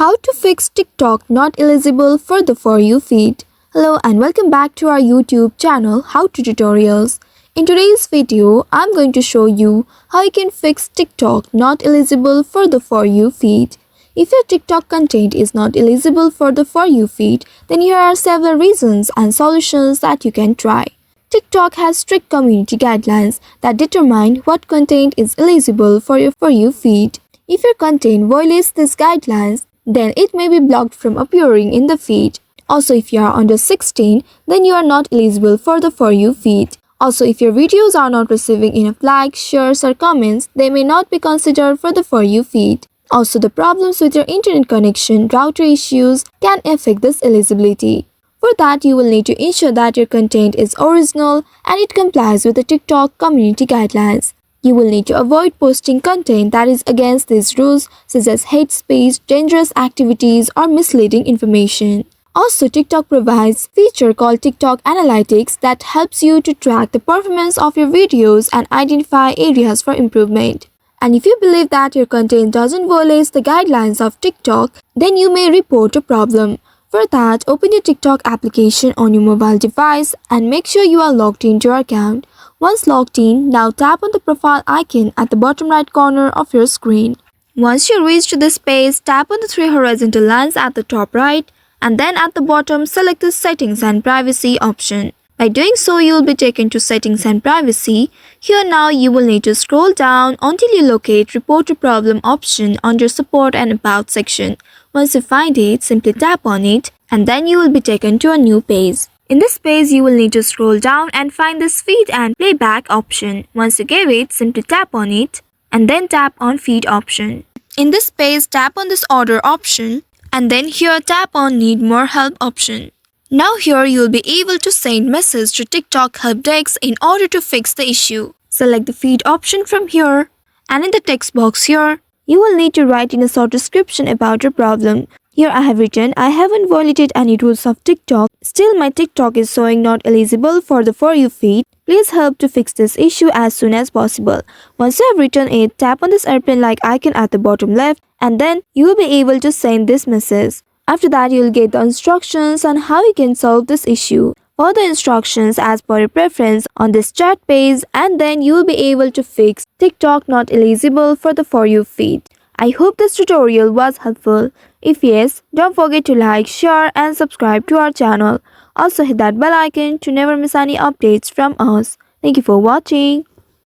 How to fix TikTok not eligible for the For You feed. Hello and welcome back to our YouTube channel How to Tutorials. In today's video, I'm going to show you how you can fix TikTok not eligible for the For You feed. If your TikTok content is not eligible for the For You feed, then here are several reasons and solutions that you can try. TikTok has strict community guidelines that determine what content is eligible for your For You feed. If your content violates these guidelines, then it may be blocked from appearing in the feed. Also, if you are under 16, then you are not eligible for the For You feed. Also, if your videos are not receiving enough likes, shares or comments, they may not be considered for the For You feed. Also, the problems with your internet connection, router issues can affect this eligibility. For that, you will need to ensure that your content is original and it complies with the TikTok community guidelines. You will need to avoid posting content that is against these rules, such as hate speech, dangerous activities, or misleading information. Also, TikTok provides a feature called TikTok Analytics that helps you to track the performance of your videos and identify areas for improvement. And if you believe that your content doesn't violate the guidelines of TikTok, then you may report a problem. For that, open your TikTok application on your mobile device and make sure you are logged into your account. Once logged in, now tap on the profile icon at the bottom right corner of your screen. Once you reach this page, tap on the three horizontal lines at the top right, and then at the bottom select the Settings and Privacy option. By doing so, you will be taken to Settings and Privacy. Here now you will need to scroll down until you locate Report a Problem option under Support and About section. Once you find it, simply tap on it and then you will be taken to a new page. In this page, you will need to scroll down and find this Feed and Playback option. Once you get it, simply tap on it and then tap on Feed option. In this page, tap on this Order option and then here tap on Need More Help option. Now here you will be able to send message to TikTok help desk in order to fix the issue. Select the Feed option from here and in the text box here, you will need to write in a short description about your problem. Here I have written, I haven't violated any rules of TikTok. Still my TikTok is showing not eligible for the For You feed. Please help to fix this issue as soon as possible. Once you have written it, tap on this airplane-like icon at the bottom left and then you will be able to send this message. After that, you will get the instructions on how you can solve this issue. Follow the instructions as per your preference on this chat page and then you will be able to fix TikTok not eligible for the For You feed. I hope this tutorial was helpful. If yes, don't forget to like, share and subscribe to our channel. Also hit that bell icon to never miss any updates from us. Thank you for watching.